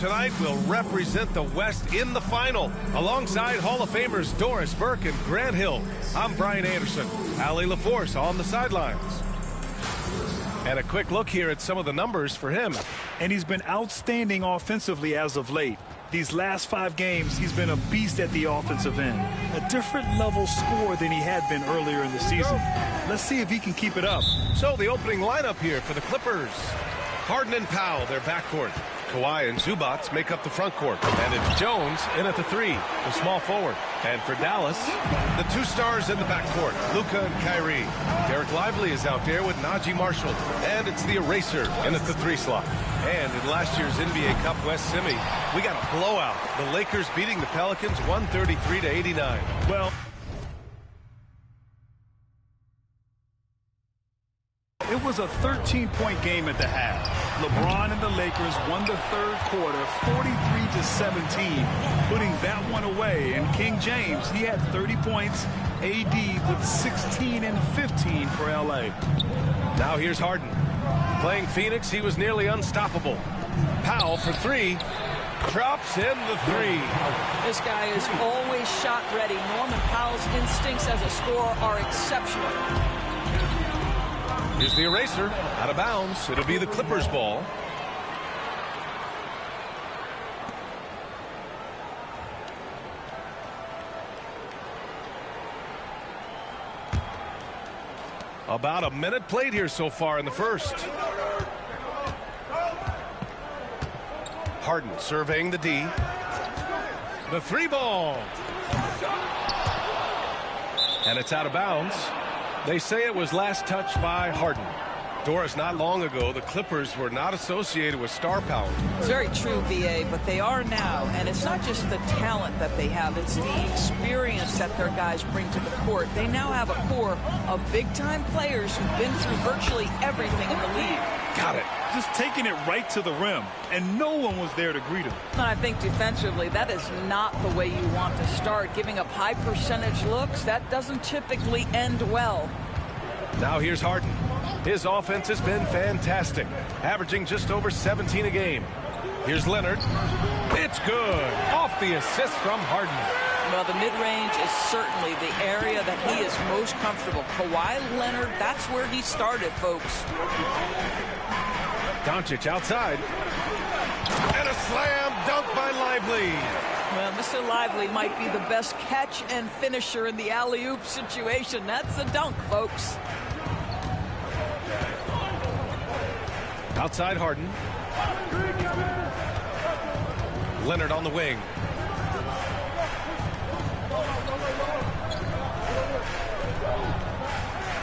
Tonight will represent the West in the final, alongside Hall of Famers Doris Burke and Grant Hill. I'm Brian Anderson. Allie LaForce on the sidelines. And a quick look here at some of the numbers for him. And he's been outstanding offensively as of late. These last 5 games, he's been a beast at the offensive end. A different level score than he had been earlier in the season. Let's see if he can keep it up. So the opening lineup here for the Clippers. Harden and Powell, their backcourt. Kawhi and Zubac make up the front court. And it's Jones in at the 3, the small forward. And for Dallas, the 2 stars in the backcourt, Luka and Kyrie. Derek Lively is out there with Najee Marshall. And it's the eraser in at the 3 slot. And in last year's NBA Cup West Semi, we got a blowout. The Lakers beating the Pelicans 133-89. Well, it was a 13-point game at the half. LeBron and the Lakers won the third quarter 43-17, putting that one away. And King James, he had 30 points. AD with 16 and 15 for LA. Now here's Harden. Playing Phoenix, he was nearly unstoppable. Powell for 3. Drops in the 3. This guy is always shot ready. Norman Powell's instincts as a scorer are exceptional. Here's the eraser. Out of bounds. It'll be the Clippers' ball. About a minute played here so far in the first. Harden surveying the D. The 3 ball. And it's out of bounds. They say it was last touched by Harden. Doris, not long ago, the Clippers were not associated with star power. It's very true, B.A., but they are now. And it's not just the talent that they have. It's the experience that their guys bring to the court. They now have a core of big-time players who've been through virtually everything in the league. Got it. Just taking it right to the rim, and no one was there to greet him. And I think defensively, that is not the way you want to start. Giving up high percentage looks, that doesn't typically end well. Now here's Harden. His offense has been fantastic, averaging just over 17 a game. Here's Leonard. It's good. Off the assist from Harden. Well, the mid-range is certainly the area that he is most comfortable. Kawhi Leonard, that's where he started, folks. Doncic outside. And a slam dunk by Lively. Well, Mr. Lively might be the best catch and finisher in the alley-oop situation. That's a dunk, folks. Outside Harden. Leonard on the wing.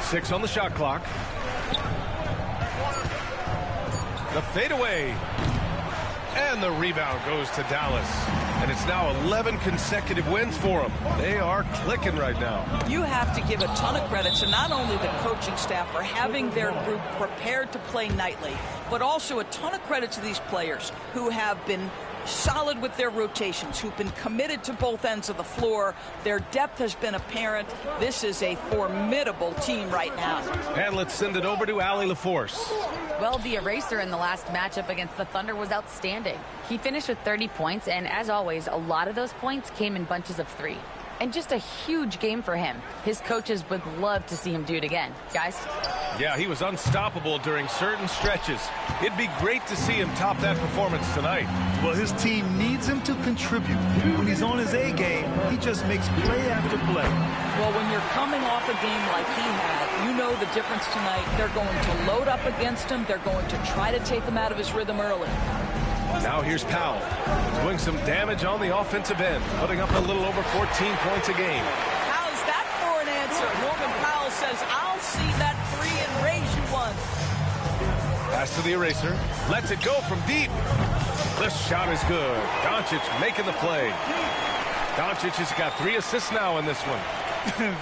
Six on the shot clock. The fadeaway. And the rebound goes to Dallas. And it's now 11 consecutive wins for them. They are clicking right now. You have to give a ton of credit to not only the coaching staff for having their group prepared to play nightly, but also a ton of credit to these players who have been solid with their rotations, who've been committed to both ends of the floor. Their depth has been apparent. This is a formidable team right now. And let's send it over to Allie LaForce. Well, the eraser in the last matchup against the Thunder was outstanding. He finished with 30 points, and as always, a lot of those points came in bunches of 3. And just a huge game for him. His coaches would love to see him do it again. Guys? Yeah, he was unstoppable during certain stretches. It'd be great to see him top that performance tonight. Well, his team needs him to contribute. When he's on his A game, he just makes play after play. Well, when you're coming off a game like he had, you know the difference tonight. They're going to load up against him. They're going to try to take him out of his rhythm early. Now here's Powell, doing some damage on the offensive end, putting up a little over 14 points a game. How's that for an answer? Norman Powell says, I'll see that 3 and raise you one. Pass to the eraser, lets it go from deep. The shot is good. Doncic making the play. Doncic has got 3 assists now in this one.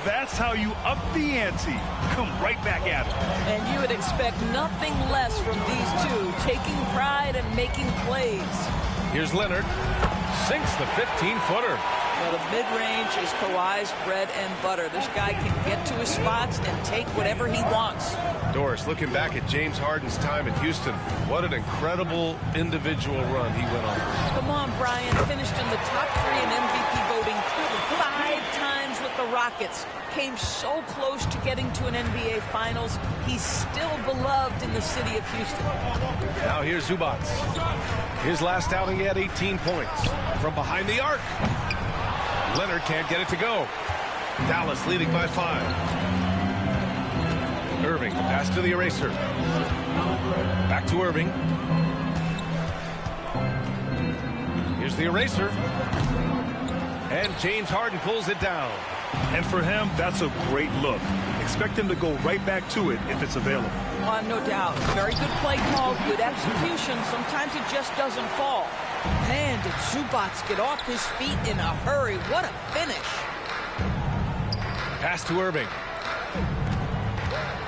That's how you up the ante. Come right back at it. And you would expect nothing less from these two, taking pride and making plays. Here's Leonard. Sinks the 15-footer. Well, the mid-range is Kawhi's bread and butter. This guy can get to his spots and take whatever he wants. Doris, looking back at James Harden's time at Houston, what an incredible individual run he went on. Come on, Brian. Finished in the top 3 in MVP voting 5 times with the Rockets. Came so close to getting to an NBA Finals. He's still beloved in the city of Houston. Now here's Zubac. His last outing, he had 18 points. From behind the arc. Leonard can't get it to go. Dallas leading by 5. Irving, pass to the eraser. Back to Irving. Here's the eraser. And James Harden pulls it down. And for him, that's a great look. Expect him to go right back to it if it's available. No doubt. Very good play call, good execution. Sometimes it just doesn't fall. Man, did Zubac get off his feet in a hurry. What a finish. Pass to Irving.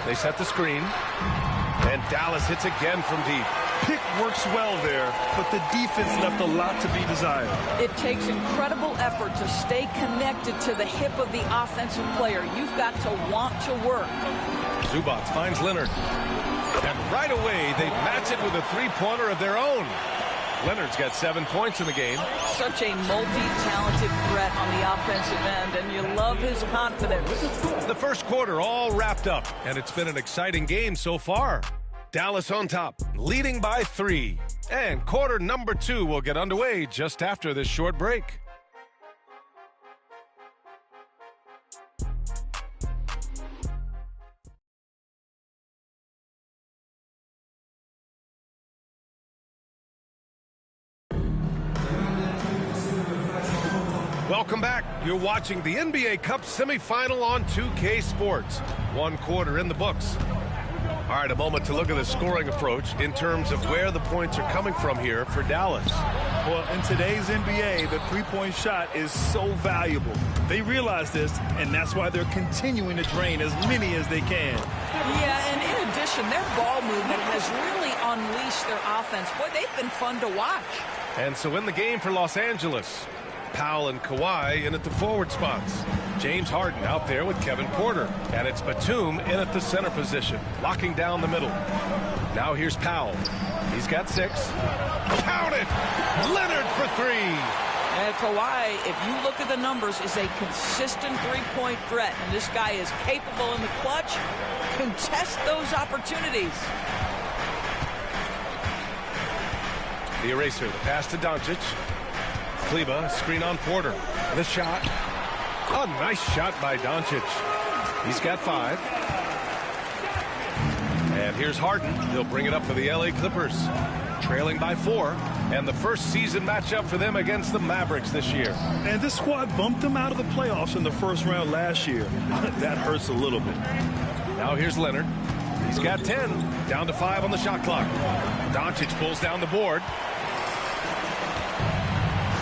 They set the screen. And Dallas hits again from deep. Pick works well there, but the defense left a lot to be desired. It takes incredible effort to stay connected to the hip of the offensive player. You've got to want to work. Zubac finds Leonard. And right away, they match it with a three-pointer of their own. Leonard's got 7 points in the game. Such a multi-talented threat on the offensive end, and you love his confidence. The first quarter all wrapped up, and it's been an exciting game so far. Dallas on top, leading by 3. And quarter number 2 will get underway just after this short break. Welcome back. You're watching the NBA Cup semifinal on 2K Sports. 1 quarter in the books. All right, a moment to look at the scoring approach in terms of where the points are coming from here for Dallas. Well, in today's NBA, the three-point shot is so valuable. They realize this, and that's why they're continuing to drain as many as they can. Yeah, and in addition, their ball movement has really unleashed their offense. Boy, they've been fun to watch. And so in the game for Los Angeles, Powell and Kawhi in at the forward spots. James Harden out there with Kevin Porter. And it's Batum in at the center position, locking down the middle. Now here's Powell. He's got 6. Count it! Leonard for 3. And Kawhi, if you look at the numbers, is a consistent three-point threat. And this guy is capable in the clutch. Contest those opportunities. The eraser, the pass to Doncic. Kleba, screen on Porter. The shot. A nice shot by Doncic. He's got 5. And here's Harden. He'll bring it up for the LA Clippers. Trailing by 4. And the first season matchup for them against the Mavericks this year. And this squad bumped them out of the playoffs in the first round last year. That hurts a little bit. Now here's Leonard. He's got 10. Down to 5 on the shot clock. Doncic pulls down the board.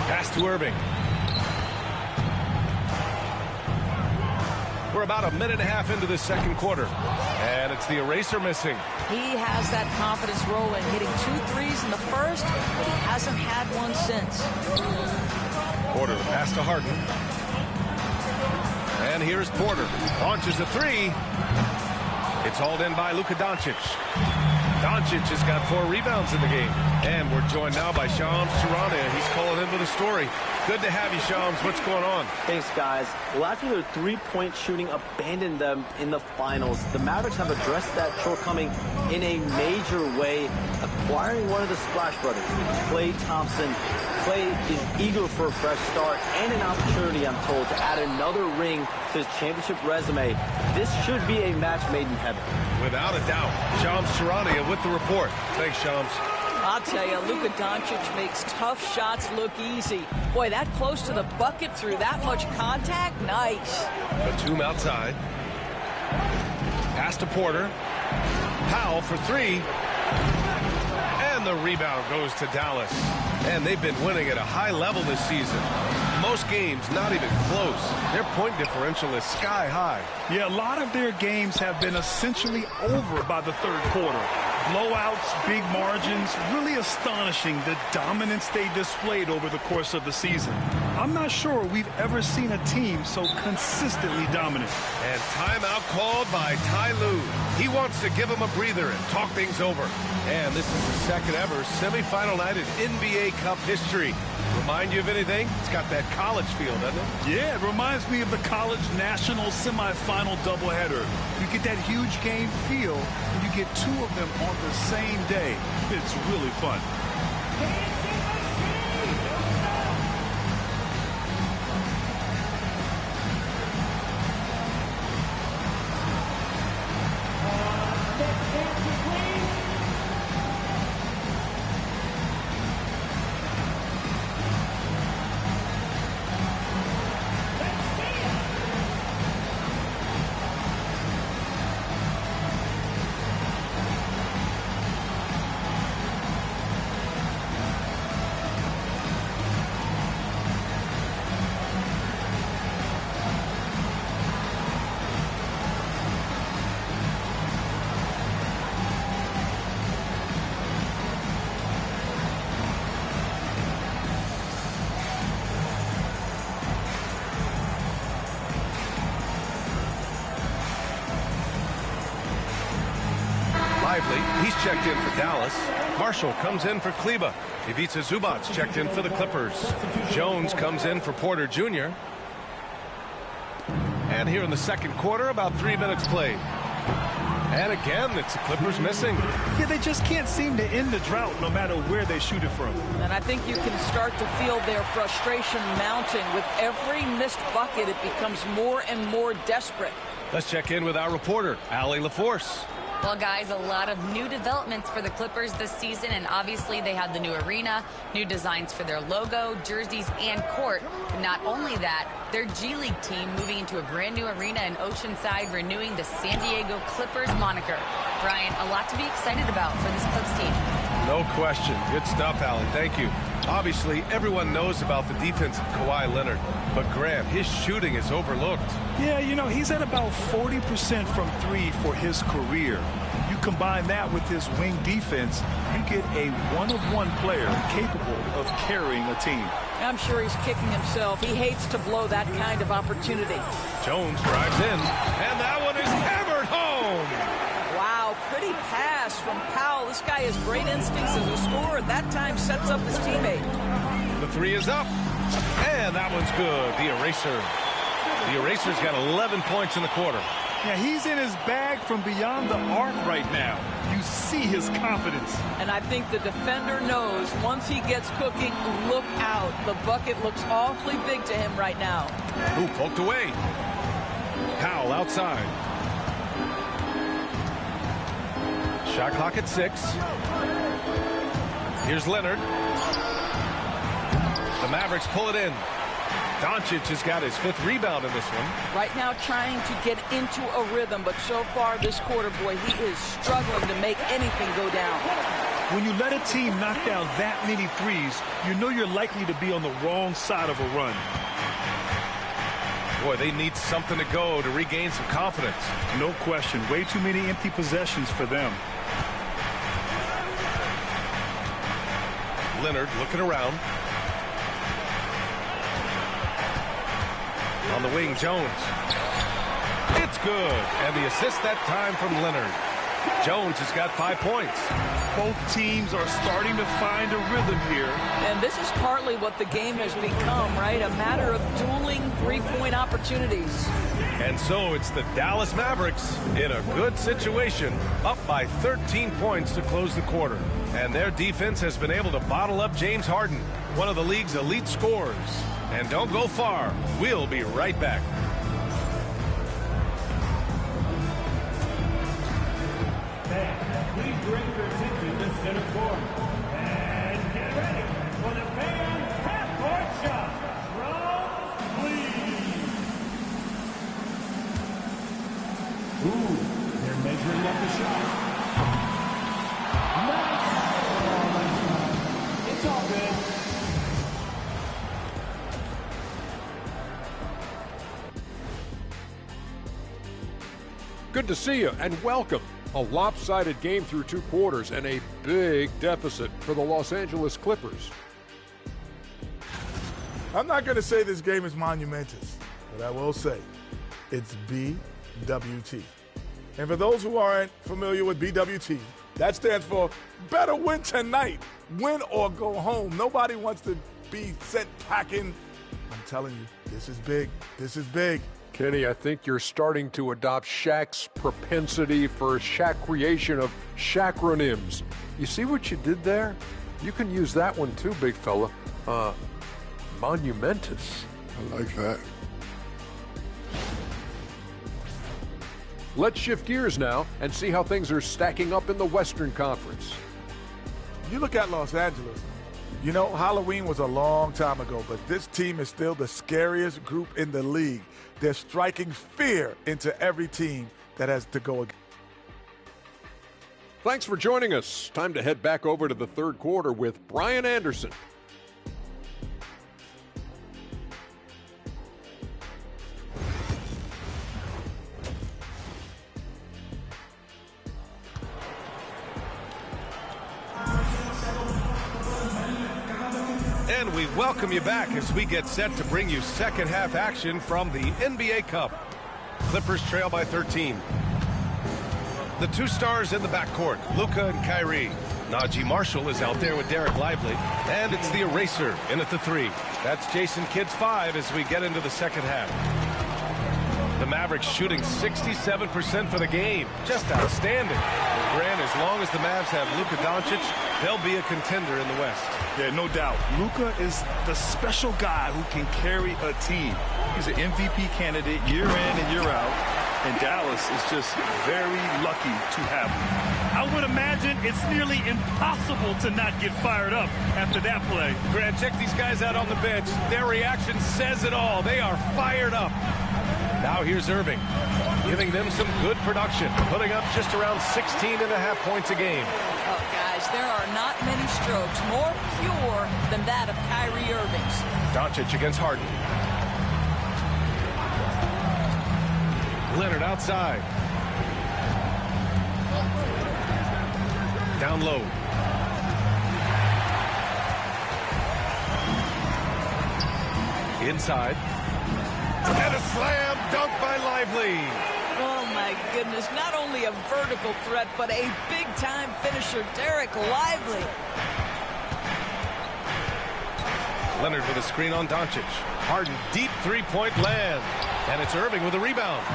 Pass to Irving. We're about a minute and a half into this second quarter. And it's the eraser missing. He has that confidence rolling, hitting 2 threes in the first, but he hasn't had one since. Porter, pass to Harden. And here's Porter. Launches a 3. It's hauled in by Luka Doncic. Doncic has got 4 rebounds in the game. And we're joined now by Shams Charania. He's calling in with a story. Good to have you, Shams. What's going on? Thanks, guys. Well, after their three-point shooting abandoned them in the finals, the Mavericks have addressed that shortcoming in a major way, acquiring one of the Splash Brothers, Klay Thompson. Klay is eager for a fresh start and an opportunity, I'm told, to add another ring to his championship resume. This should be a match made in heaven. Without a doubt. Shams Charania with the report. Thanks, Shams. I'll tell you, Luka Doncic makes tough shots look easy. Boy, that close to the bucket through that much contact, nice. Batum outside. Pass to Porter. Powell for 3. And the rebound goes to Dallas. And they've been winning at a high level this season. Most games not even close. Their point differential is sky high. Yeah, a lot of their games have been essentially over by the third quarter. Blowouts, big margins, really astonishing the dominance they displayed over the course of the season. I'm not sure we've ever seen a team so consistently dominant. And timeout called by Ty Lue. He wants to give him a breather and talk things over. And this is the second ever semifinal night in NBA Cup history. Remind you of anything? It's got that college feel, doesn't it? Yeah, it reminds me of the college national semifinal doubleheader. You get that huge game feel, and you get two of them on the same day. It's really fun. He's checked in for Dallas. Marshall comes in for Kleba. Ivica Zubac checked in for the Clippers. Jones comes in for Porter Jr. And here in the second quarter, about 3 minutes played. And again, it's the Clippers missing. Yeah, they just can't seem to end the drought no matter where they shoot it from. And I think you can start to feel their frustration mounting. With every missed bucket, it becomes more and more desperate. Let's check in with our reporter, Allie LaForce. Well, guys, a lot of new developments for the Clippers this season, and obviously they have the new arena, new designs for their logo, jerseys, and court. And not only that, their G League team moving into a brand new arena in Oceanside, renewing the San Diego Clippers moniker. Brian, a lot to be excited about for this Clips team. No question. Good stuff, Allie. Thank you. Obviously, everyone knows about the defense of Kawhi Leonard, but Graham, his shooting is overlooked. Yeah, you know, he's at about 40% from three for his career. You combine that with his wing defense, you get a one-of-one player capable of carrying a team. I'm sure he's kicking himself. He hates to blow that kind of opportunity. Jones drives in, and that one is hammered home. Wow, pretty pass from Powell. This guy has great instincts as a scorer. That time sets up his teammate. The three is up, and that one's good. The eraser. The eraser's got 11 points in the quarter. Yeah, he's in his bag from beyond the arc right now. You see his confidence. And I think the defender knows once he gets cooking, look out. The bucket looks awfully big to him right now. Ooh, poked away. Powell outside. Shot clock at 6. Here's Leonard. The Mavericks pull it in. Doncic has got his 5th rebound in this one. Right now trying to get into a rhythm, but so far this quarter, boy, he is struggling to make anything go down. When you let a team knock down that many threes, you know you're likely to be on the wrong side of a run. Boy, they need something to go to regain some confidence. No question. Way too many empty possessions for them. Leonard looking around. On the wing, Jones. It's good. And the assist that time from Leonard. Jones has got 5 points. Both teams are starting to find a rhythm here. And this is partly what the game has become, right? A matter of dueling three-point opportunities. And so it's the Dallas Mavericks in a good situation, up by 13 points to close the quarter. And their defense has been able to bottle up James Harden, one of the league's elite scorers. And don't go far. We'll be right back. Please bring your attention to center court. And get ready for the fan half-court shot. Drums, please. Ooh, they're measuring up the shot. Nice. Oh, it's all good. Good to see you and welcome. A lopsided game through 2 quarters and a big deficit for the Los Angeles Clippers. I'm not going to say this game is monumentous, but I will say it's BWT. And for those who aren't familiar with BWT, that stands for better win tonight, win or go home. Nobody wants to be sent packing. I'm telling you, this is big. This is big. Kenny, I think you're starting to adopt Shaq's propensity for Shaq creation of Shaqronyms. You see what you did there? You can use that one too, big fella. Monumentous. I like that. Let's shift gears now and see how things are stacking up in the Western Conference. You look at Los Angeles, you know, Halloween was a long time ago, but this team is still the scariest group in the league. They're striking fear into every team that has to go against. Thanks for joining us. Time to head back over to the third quarter with Brian Anderson. And we welcome you back as we get set to bring you second half action from the NBA Cup. Clippers trail by 13. The two stars in the backcourt, Luka and Kyrie. Najee Marshall is out there with Derek Lively. And it's the eraser in at the 3. That's Jason Kidd's 5 as we get into the second half. The Mavericks shooting 67% for the game. Just outstanding. Grant, as long as the Mavs have Luka Doncic, they'll be a contender in the West. Yeah, no doubt. Luka is the special guy who can carry a team. He's an MVP candidate year in and year out. And Dallas is just very lucky to have him. I would imagine it's nearly impossible to not get fired up after that play. Grant, check these guys out on the bench. Their reaction says it all. They are fired up. Now here's Irving, giving them some good production, putting up just around 16.5 points a game. Oh, guys, there are not many strokes more pure than that of Kyrie Irving's. Doncic against Harden. Leonard outside. Down low. Inside. And a slam dunk by Lively. Oh, my goodness. Not only a vertical threat, but a big-time finisher, Derek Lively. Leonard with a screen on Doncic. Harden, deep three-point land. And it's Irving with a rebound.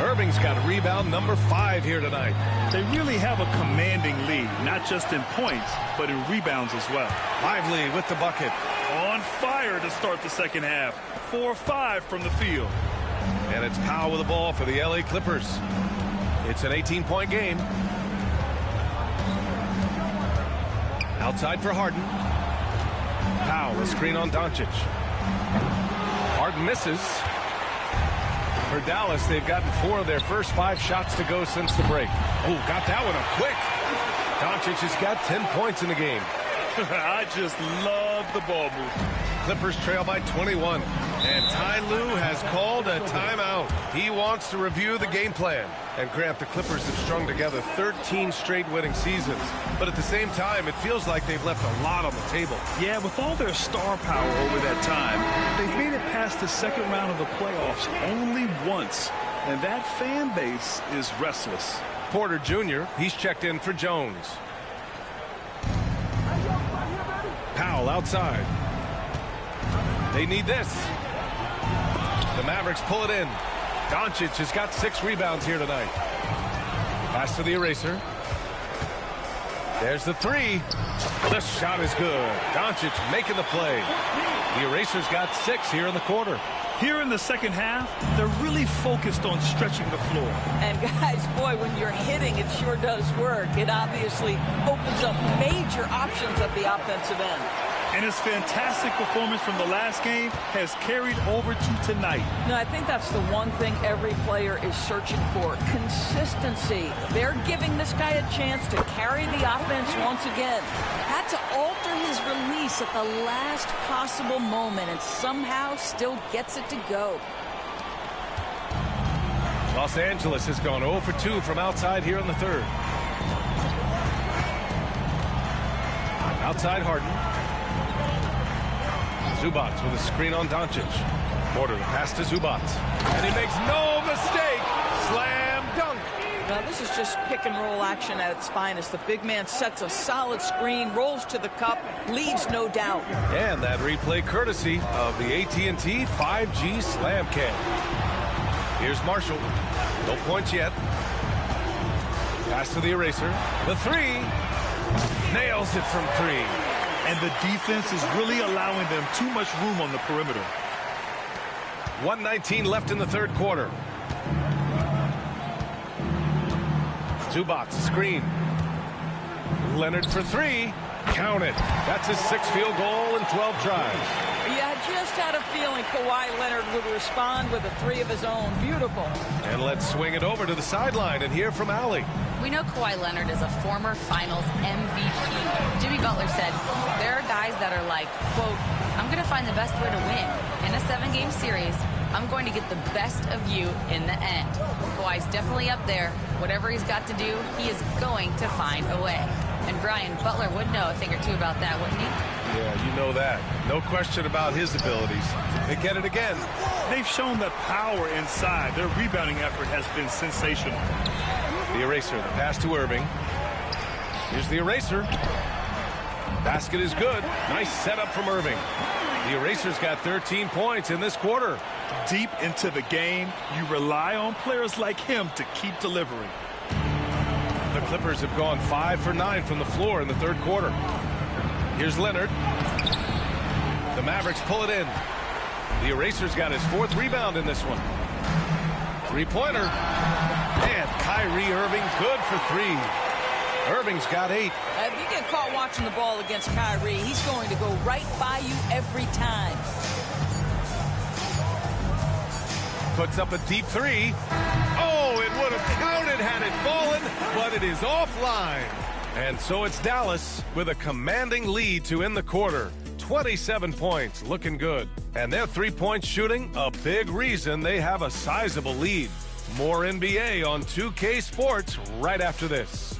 Irving's got a rebound number 5 here tonight. They really have a commanding lead, not just in points, but in rebounds as well. Lively with the bucket. On fire to start the second half. 4-5 from the field. And it's Powell with the ball for the LA Clippers. It's an 18-point game. Outside for Harden. Powell, a screen on Doncic. Harden misses. For Dallas, they've gotten 4 of their first 5 shots to go since the break. Oh, got that one up quick. Doncic has got 10 points in the game. I just love the ball movement. Clippers trail by 21. And Ty Lue has called a timeout. He wants to review the game plan. And Grant, the Clippers have strung together 13 straight winning seasons. But at the same time, it feels like they've left a lot on the table. Yeah, with all their star power over that time, they've made it past the second round of the playoffs only once. And that fan base is restless. Porter Jr., he's checked in for Jones. Powell outside. They need this. The Mavericks pull it in. Doncic has got 6 rebounds here tonight. Pass to the eraser. There's the 3. The shot is good. Doncic making the play. The eraser's got 6 here in the quarter. Here in the second half, they're really focused on stretching the floor. And guys, boy, when you're hitting, it sure does work. It obviously opens up major options at the offensive end. And his fantastic performance from the last game has carried over to tonight. No, I think that's the one thing every player is searching for. Consistency. They're giving this guy a chance to carry the offense once again. Had to alter his release at the last possible moment and somehow still gets it to go. Los Angeles has gone 0 for 2 from outside here in the third. Outside Harden. Zubac with a screen on Doncic. Porter the pass to Zubac. And he makes no mistake. Slam dunk. Now this is just pick and roll action at its finest. The big man sets a solid screen, rolls to the cup, leaves no doubt. And that replay courtesy of the AT&T 5G Slam Cam. Here's Marshall. No points yet. Pass to the eraser. The three. Nails it from three. And the defense is really allowing them too much room on the perimeter. 1:19 left in the third quarter. Zubac screen. Leonard for three. Count it. That's his 6th field goal in 12 tries. Yeah, I just had a feeling Kawhi Leonard would respond with a 3 of his own. Beautiful. And let's swing it over to the sideline and hear from Allie. We know Kawhi Leonard is a former Finals MVP. Jimmy Butler said, there are guys that are like, quote, I'm going to find the best way to win. In a 7-game series, I'm going to get the best of you in the end. Kawhi's definitely up there. Whatever he's got to do, he is going to find a way. And Brian Butler would know a thing or two about that, wouldn't he? Yeah, you know that. No question about his abilities. They get it again. They've shown that power inside. Their rebounding effort has been sensational. The eraser, the pass to Irving. Here's the eraser. Basket is good. Nice setup from Irving. The eraser's got 13 points in this quarter. Deep into the game, you rely on players like him to keep delivering. The Clippers have gone 5 for 9 from the floor in the third quarter. Here's Leonard. The Mavericks pull it in. The eraser's got his 4th rebound in this one. 3-pointer. And Kyrie Irving good for 3. Irving's got 8. If you get caught watching the ball against Kyrie, he's going to go right by you every time. Puts up a deep 3. Oh, it would have counted had it fallen, but it is offline. And so it's Dallas with a commanding lead to end the quarter. 27 points, looking good. And their 3-point shooting, a big reason they have a sizable lead. More NBA on 2K Sports right after this.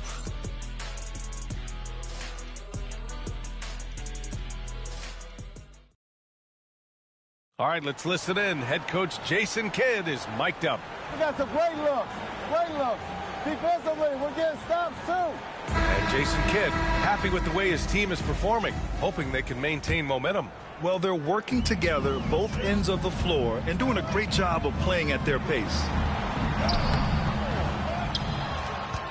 All right, let's listen in. Head coach Jason Kidd is mic'd up. We got some great looks. Defensively, we're getting stops too. And Jason Kidd happy with the way his team is performing, hoping they can maintain momentum. Well, they're working together, both ends of the floor, and doing a great job of playing at their pace.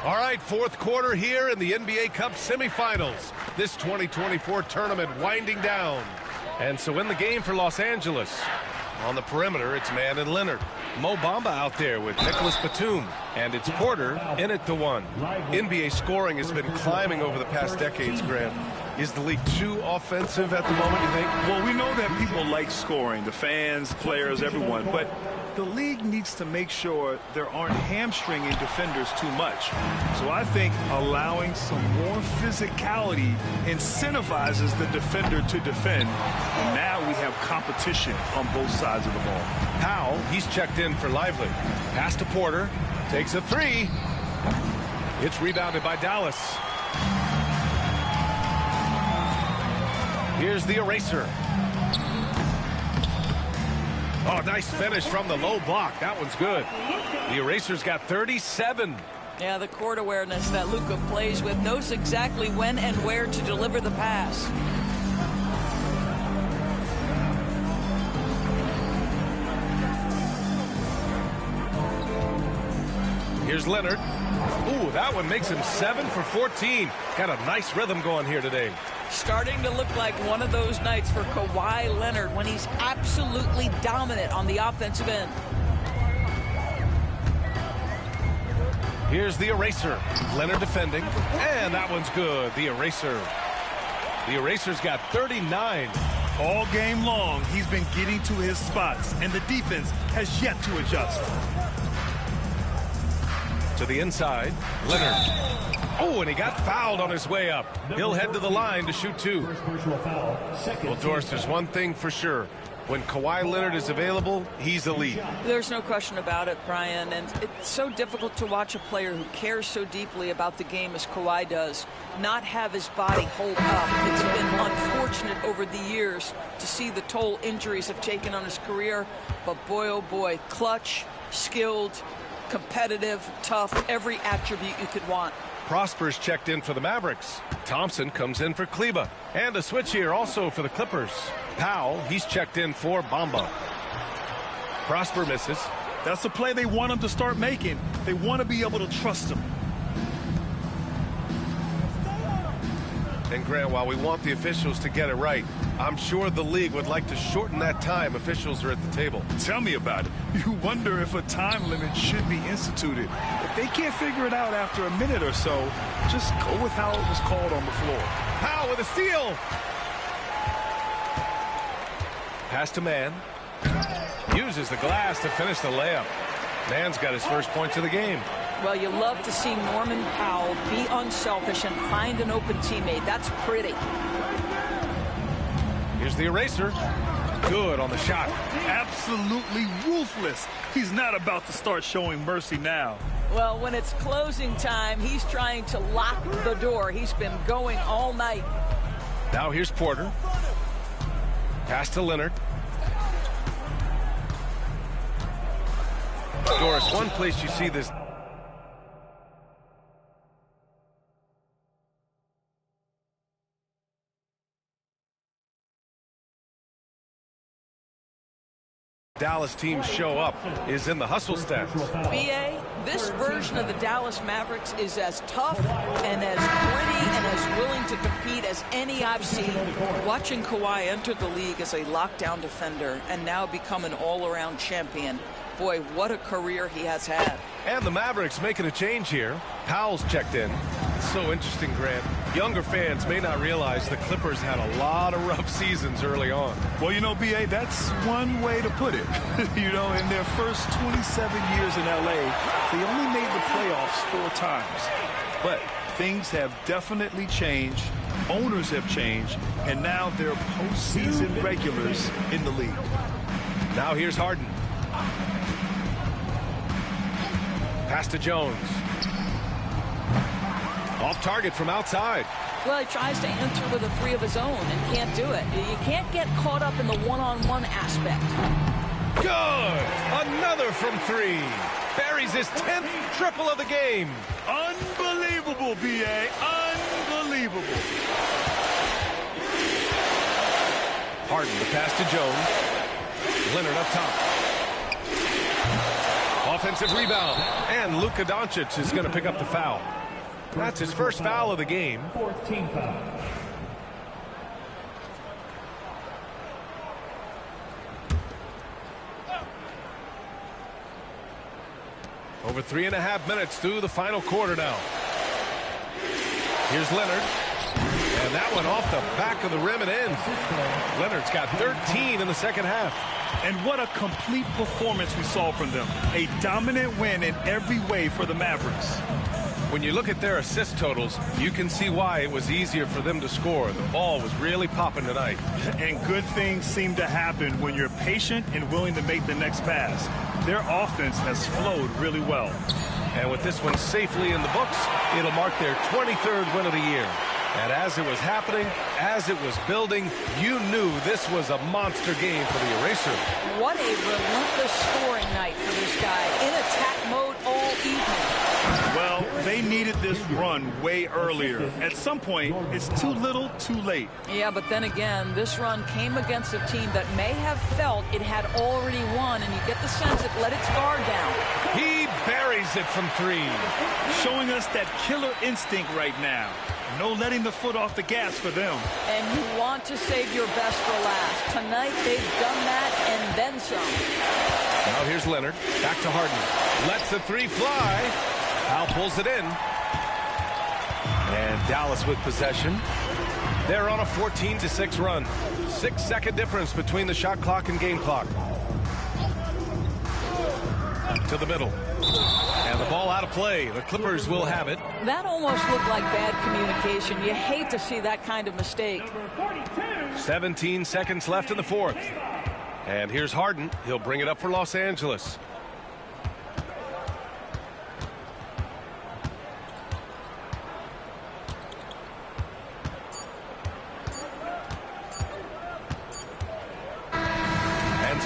All right, fourth quarter here in the NBA Cup semifinals. This 2024 tournament winding down. And so in the game for Los Angeles, on the perimeter, it's Mann and Leonard. Mo Bamba out there with Nicholas Batum. And it's Porter in at the 1. NBA scoring has been climbing over the past decades, Grant. Is the league too offensive at the moment, you think? Well, we know that people like scoring, the fans, players, everyone. But the league needs to make sure there aren't hamstringing defenders too much. So I think allowing some more physicality incentivizes the defender to defend. And now we have competition on both sides of the ball. Powell, he's checked in for Lively. Pass to Porter. Takes a 3. It's rebounded by Dallas. Here's the eraser. Oh, nice finish from the low block. That one's good. The eraser's got 37. Yeah, the court awareness that Luka plays with, knows exactly when and where to deliver the pass. Here's Leonard. Ooh, that one makes him 7 for 14. Got a nice rhythm going here today. Starting to look like one of those nights for Kawhi Leonard when he's absolutely dominant on the offensive end. Here's the eraser. Leonard defending. And that one's good. The eraser. The eraser's got 39. All game long, he's been getting to his spots, and the defense has yet to adjust. To the inside, Leonard. Oh, and he got fouled on his way up. He'll head to the line to shoot 2. Well, Doris, there's one thing for sure. When Kawhi Leonard is available, he's elite. There's no question about it, Brian. And it's so difficult to watch a player who cares so deeply about the game as Kawhi does not have his body hold up. It's been unfortunate over the years to see the toll injuries have taken on his career. But boy, oh boy, clutch, skilled, competitive, tough, every attribute you could want. Prosper's checked in for the Mavericks. Thompson comes in for Kleba. And a switch here also for the Clippers. Powell, he's checked in for Bamba. Prosper misses. That's the play they want him to start making. They want to be able to trust him. And Grant, while we want the officials to get it right, I'm sure the league would like to shorten that time officials are at the table. Tell me about it. You wonder if a time limit should be instituted. If they can't figure it out after a minute or so, just go with how it was called on the floor. Powell with a steal. Pass to Mann. Uses the glass to finish the layup. Mann's got his first points of the game. Well, you love to see Norman Powell be unselfish and find an open teammate. That's pretty. Here's the eraser. Good on the shot. Absolutely ruthless. He's not about to start showing mercy now. Well, when it's closing time, he's trying to lock the door. He's been going all night. Now here's Porter. Pass to Leonard. Doris, one place you see this. Dallas team show up is in the hustle stats. BA, this version of the Dallas Mavericks is as tough and as gritty and as willing to compete as any I've seen. Watching Kawhi enter the league as a lockdown defender and now become an all-around champion. Boy, what a career he has had. And the Mavericks making a change here. Powell's checked in. It's so interesting, Grant. Younger fans may not realize the Clippers had a lot of rough seasons early on. Well, you know, B.A., that's one way to put it. You know, in their first 27 years in L.A., they only made the playoffs 4 times. But things have definitely changed. Owners have changed. And now they're postseason regulars in the league. Now here's Harden. Pass to Jones. Off target from outside. Well, he tries to enter with a 3 of his own and can't do it. You can't get caught up in the one-on-one aspect. Good! Another from 3. Buries his 10th triple of the game. Unbelievable, B.A. Unbelievable. Harden, the pass to Jones. Leonard up top. Offensive rebound. And Luka Doncic is going to pick up the foul. That's his first foul of the game. 14 foul. Over 3.5 minutes through the final quarter now. Here's Leonard. And that one off the back of the rim and in. Leonard's got 13 in the second half. And what a complete performance we saw from them. A dominant win in every way for the Mavericks. When you look at their assist totals, you can see why it was easier for them to score. The ball was really popping tonight. And good things seem to happen when you're patient and willing to make the next pass. Their offense has flowed really well. And with this one safely in the books, it'll mark their 23rd win of the year. And as it was happening, as it was building, you knew this was a monster game for the eraser. What a relentless scoring night for this guy. In attack mode all evening. Well, they needed this run way earlier. At some point, it's too little, too late. Yeah, but then again, this run came against a team that may have felt it had already won, and you get the sense it let its guard down. He buries it from 3. Showing us that killer instinct right now. No letting the foot off the gas for them. And you want to save your best for last. Tonight, they've done that and then some. Now here's Leonard. Back to Harden. Lets the 3 fly. Powell pulls it in. And Dallas with possession. They're on a 14-6 run. 6-second difference between the shot clock and game clock. To the middle. And the ball out of play. The Clippers will have it. That almost looked like bad communication. You hate to see that kind of mistake. 17 seconds left in the fourth. And here's Harden. He'll bring it up for Los Angeles.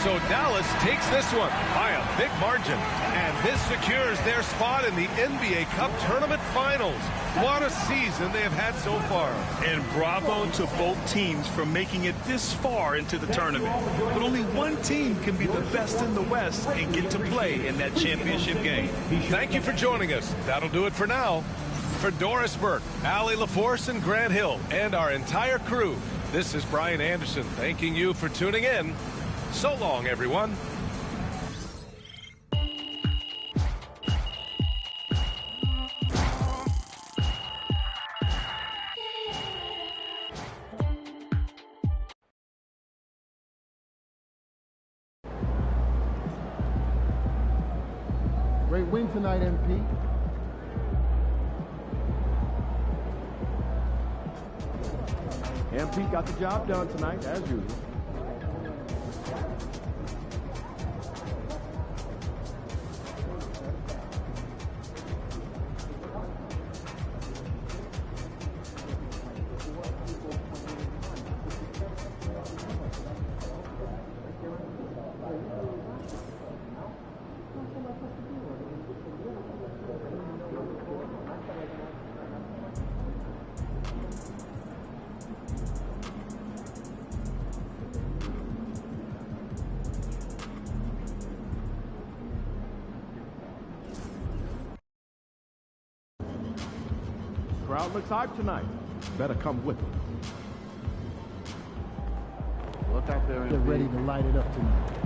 So Dallas takes this one by a big margin. And this secures their spot in the NBA Cup Tournament Finals. What a season they have had so far. And bravo to both teams for making it this far into the tournament. But only one team can be the best in the West and get to play in that championship game. Thank you for joining us. That'll do it for now. For Doris Burke, Allie LaForce, and Grant Hill, and our entire crew, this is Brian Anderson thanking you for tuning in. So long, everyone. Great win tonight, MP. MP got the job done tonight, as usual. Crowd looks hyped tonight. Better come with it. Look out there. They're ready to light it up tonight.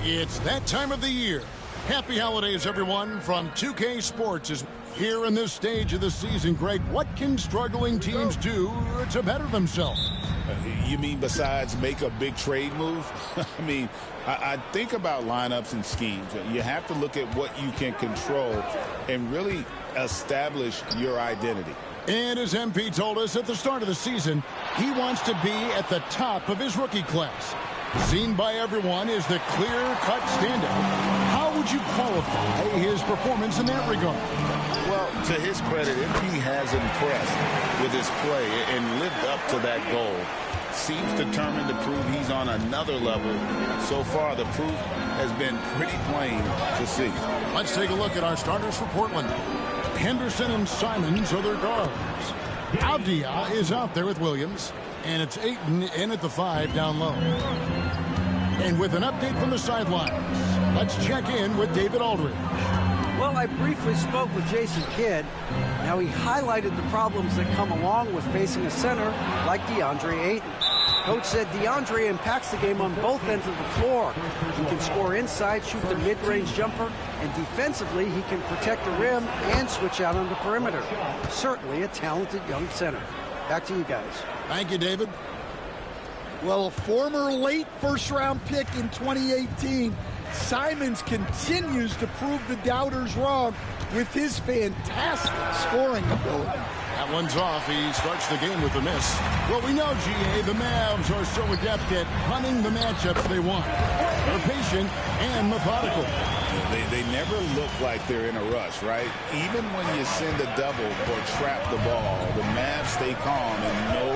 It's that time of the year. Happy holidays, everyone, from 2K Sports. Is here in this stage of the season, Greg, what can struggling teams do to better themselves? You mean besides make a big trade move? I mean, I think about lineups and schemes. You have to look at what you can control and really establish your identity. And as MP told us at the start of the season, he wants to be at the top of his rookie class. Seen by everyone as the clear-cut standout. How would you qualify his performance in that regard? Well, to his credit, MP has impressed with his play and lived up to that goal. Seems determined to prove he's on another level. So far, the proof has been pretty plain to see. Let's take a look at our starters for Portland. Henderson and Simons are their guards. Avdia is out there with Williams. And it's Ayton in at the 5 down low. And with an update from the sidelines, let's check in with David Aldridge. Well, I briefly spoke with Jason Kidd. Now, he highlighted the problems that come along with facing a center like DeAndre Ayton. Coach said DeAndre impacts the game on both ends of the floor. He can score inside, shoot the mid-range jumper, And defensively, he can protect the rim and switch out on the perimeter. Certainly a talented young center. Back to you guys. Thank you, David. Well, a former late first-round pick in 2018, Simons continues to prove the doubters wrong with his fantastic scoring ability. That one's off. He starts the game with a miss. Well, we know, GA, the Mavs are so adept at hunting the matchups they want. They're patient and methodical. They never look like they're in a rush, right? Even when you send a double or trap the ball, the Mavs stay calm and know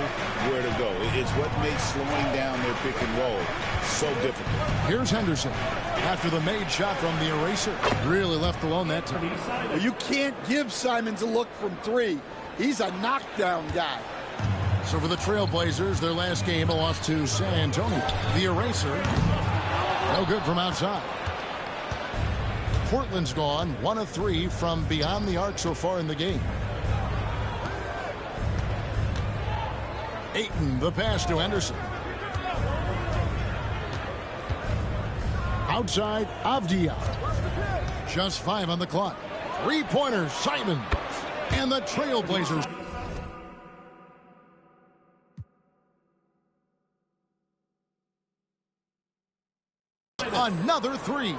where to go. It's what makes slowing down their pick and roll so difficult. Here's Henderson after the made shot from the eraser. Really left alone that time. Well, you can't give Simons a look from three. He's a knockdown guy. So for the Trailblazers, their last game, a loss to San Antonio. The eraser, no good from outside. Portland's gone 1 of 3 from beyond the arc so far in the game. Ayton, the pass to Henderson. Outside, Avdia. Just 5 on the clock. Three-pointers, Simons. And the Trailblazers. Another three.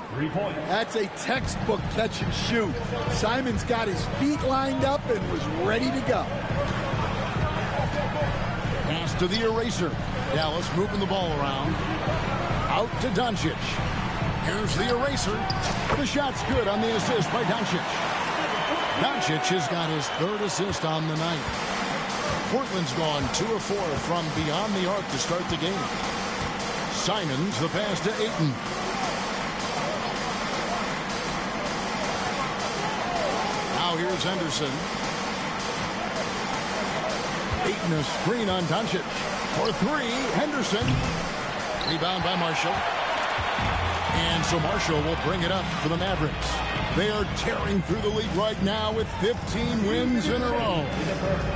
That's a textbook catch and shoot. Simons got his feet lined up and was ready to go. Pass to the eraser. Dallas moving the ball around. Out to Doncic. Here's the eraser. The shot's good on the assist by Doncic. Doncic has got his 3rd assist on the night. Portland's gone 2 of 4 from beyond the arc to start the game. Simons, the pass to Ayton. Now here's Henderson. Ayton a screen on Doncic. For 3, Henderson. Rebound by Marshall. And so Marshall will bring it up for the Mavericks. They are tearing through the league right now with 15 wins in a row.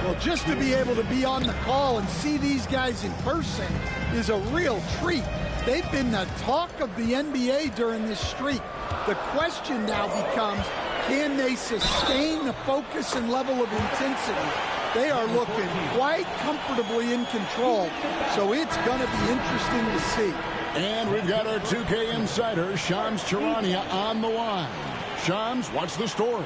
Well, just to be able to be on the call and see these guys in person is a real treat. They've been the talk of the NBA during this streak. The question now becomes, can they sustain the focus and level of intensity? They are looking quite comfortably in control, so it's going to be interesting to see. And we've got our 2K insider, Shams Charania, on the line. Shams, what's the story?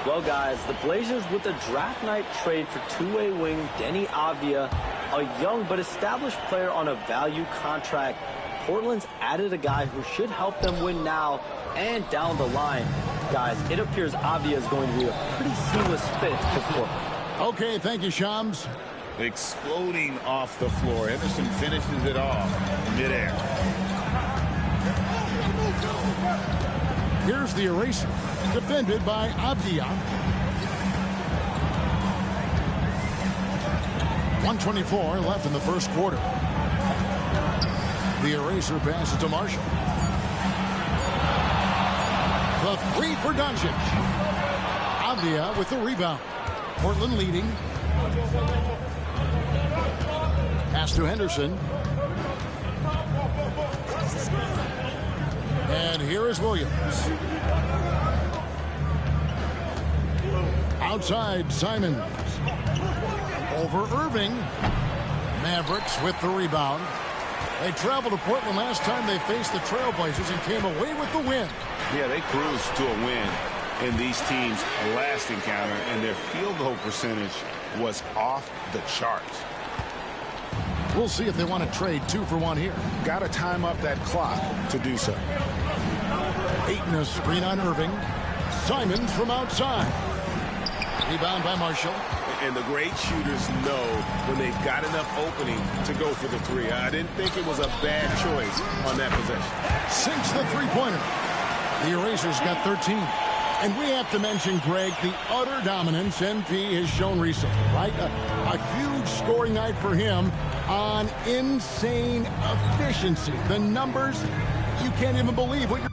Well, guys, the Blazers with the draft night trade for two-way wing Deni Avdija, a young but established player on a value contract. Portland's added a guy who should help them win now and down the line. Guys, it appears Avdija is going to be a pretty seamless fit for Portland. Okay, thank you, Shams. Exploding off the floor. Henderson finishes it off midair. Here's the eraser. Defended by Avdija. 1:24 left in the first quarter. The eraser passes to Marshall. The 3 for Doncic. Avdija with the rebound. Portland leading. Pass to Henderson. And here is Williams. Outside, Simons. Over Irving. Mavericks with the rebound. They traveled to Portland last time they faced the Trailblazers and came away with the win. Yeah, they cruised to a win in these teams' last encounter, and their field goal percentage was off the charts. We'll see if they want to trade 2 for 1 here. Got to time up that clock to do so. Ayton a screen on Irving. Simons from outside. Rebound by Marshall. And the great shooters know when they've got enough opening to go for the 3. I didn't think it was a bad choice on that possession. Sinks the three-pointer. The eraser's got 13. And we have to mention, Greg, the utter dominance MP has shown recently, right? A huge scoring night for him on insane efficiency. The numbers, you can't even believe what you're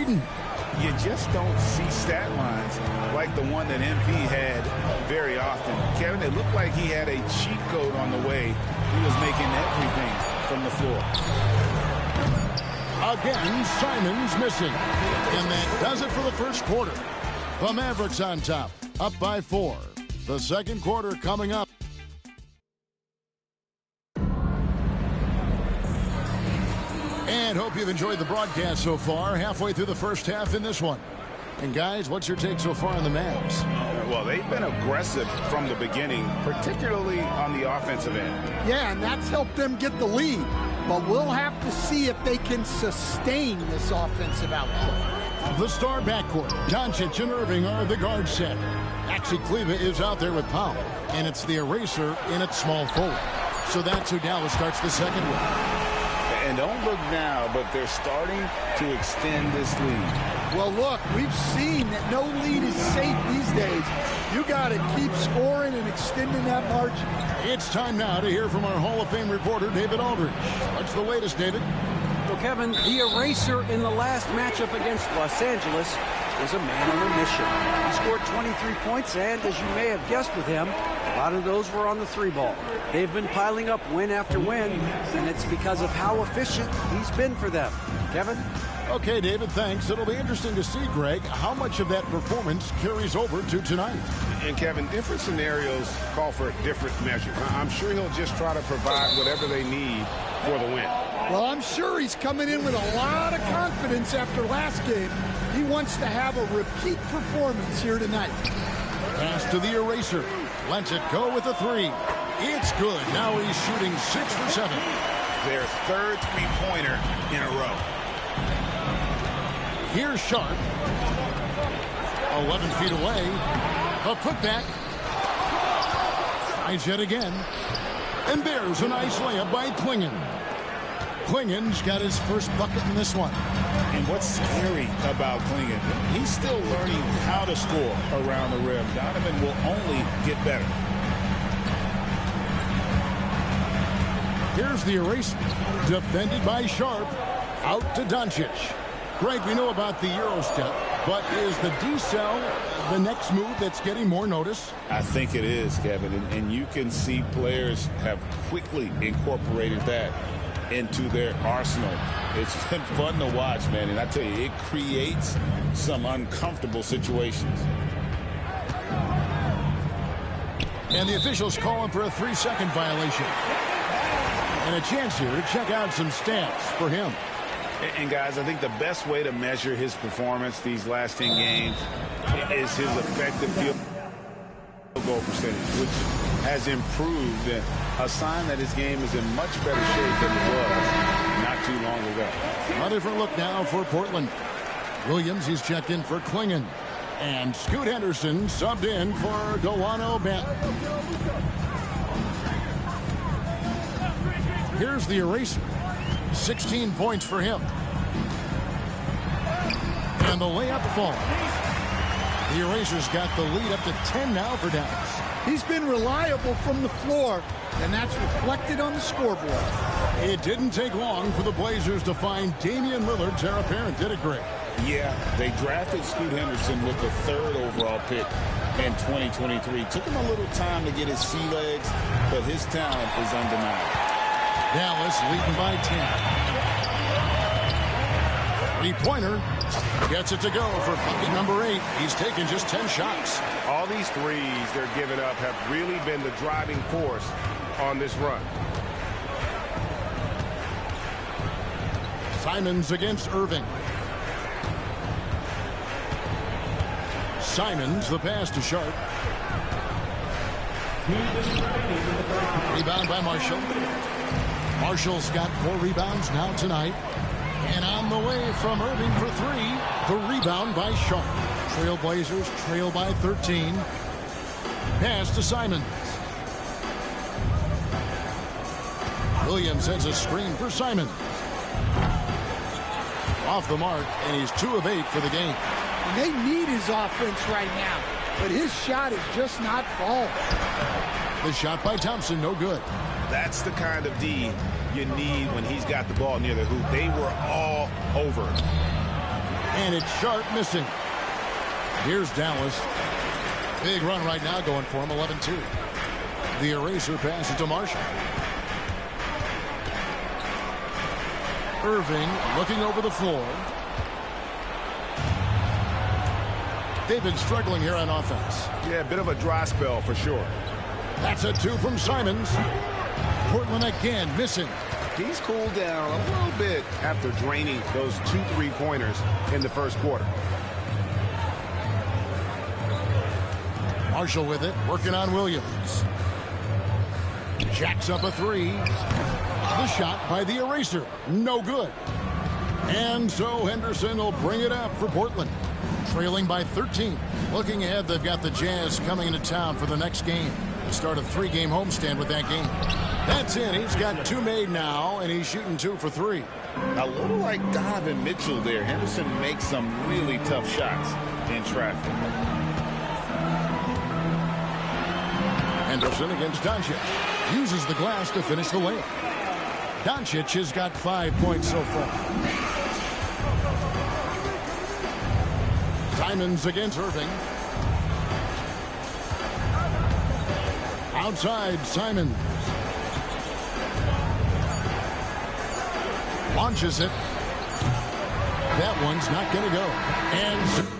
Aiton. You just don't see stat lines like the one that MP had very often. Kevin, it looked like he had a cheat code on the way. He was making everything from the floor. Again, Simons missing. And that does it for the first quarter. The Mavericks on top, up by 4. The second quarter coming up. And hope you've enjoyed the broadcast so far. Halfway through the first half in this one. And guys, what's your take so far on the Mavs? Well, they've been aggressive from the beginning, particularly on the offensive end. Yeah, and that's helped them get the lead. But we'll have to see if they can sustain this offensive output. The star backcourt, Doncic and Irving are the guard set. Maxi Kleber is out there with Powell, and it's the eraser in its small forward. So that's who Dallas starts the second with. And don't look now, but they're starting to extend this lead. Well, look, we've seen that no lead is safe these days. You got to keep scoring and extending that margin. It's time now to hear from our Hall of Fame reporter, David Aldridge. What's the latest, David? Well, Kevin, the eraser in the last matchup against Los Angeles was a man on a mission. He scored 23 points, and as you may have guessed with him, a lot of those were on the 3-ball. They've been piling up win after win, and it's because of how efficient he's been for them. Kevin? Okay, David, thanks. It'll be interesting to see, Greg, how much of that performance carries over to tonight. And, Kevin, different scenarios call for different measures. I'm sure he'll just try to provide whatever they need for the win. Well, I'm sure he's coming in with a lot of confidence after last game. He wants to have a repeat performance here tonight. Pass to the eraser. Lets it go with a 3. It's good. Now he's shooting 6 for 7. Their third three-pointer in a row. Here's Sharp. 11 feet away. A putback. Tries yet again. And there's a nice layup by Klingon. Klingon's got his first bucket in this one. And what's scary about Klingon, he's still learning how to score around the rim. Donovan will only get better. Here's the eraser. Defended by Sharp. Out to Doncic. Greg, we know about the Euro step, but is the decel the next move that's getting more notice? I think it is, Kevin, and you can see players have quickly incorporated that into their arsenal. It's been fun to watch, man, and I tell you, it creates some uncomfortable situations. And the officials calling for a 3-second violation. And a chance here to check out some stats for him. And guys, I think the best way to measure his performance these last 10 games is his effective field goal percentage, which has improved, a sign that his game is in much better shape than it was not too long ago. A different look now for Portland. Williams, he's checked in for Klingon. And Scoot Henderson subbed in for Delano Banton. Here's the eraser. 16 points for him. And the layup falls. The eraser's got the lead up to 10 now for Dallas. He's been reliable from the floor, and that's reflected on the scoreboard. It didn't take long for the Blazers to find Damian Lillard's heir apparent, did it, Greg? Yeah, they drafted Scoot Henderson with the 3rd overall pick in 2023. Took him a little time to get his sea legs, but his talent is undeniable. Dallas leading by 10. 3-pointer. Gets it to go for bucket number 8. He's taken just 10 shots. All these threes they're giving up have really been the driving force on this run. Simons against Irving. Simons, the pass to Sharp. Rebound by Marshall. Marshall's got 4 rebounds now tonight. And on the way from Irving for 3, the rebound by Sharp. Trailblazers trail by 13. Pass to Simons. Williams sends a screen for Simons. Off the mark, and he's 2 of 8 for the game. And they need his offense right now, but his shot is just not falling. The shot by Thompson, no good. That's the kind of D you need when he's got the ball near the hoop. They were all over. And it's Sharp missing. Here's Dallas. Big run right now going for him, 11-2. The eraser passes to Marshall. Irving looking over the floor. They've been struggling here on offense. Yeah, a bit of a dry spell for sure. That's a 2 from Simons. Portland again missing. He's cooled down a little bit after draining those 2 3-pointers in the first quarter. Marshall with it, working on Williams. Jacks up a 3. The shot by the eraser. No good. And so Henderson will bring it up for Portland. Trailing by 13. Looking ahead, they've got the Jazz coming into town for the next game. The start of 3-game homestand with that game. That's in. He's got 2 made now, and he's shooting 2 for 3. A little like Donovan Mitchell there. Henderson makes some really tough shots in traffic. Henderson against Doncic. Uses the glass to finish the layup. Doncic has got 5 points so far. Simons against Irving. Outside, Simons. Launches it. That one's not going to go. And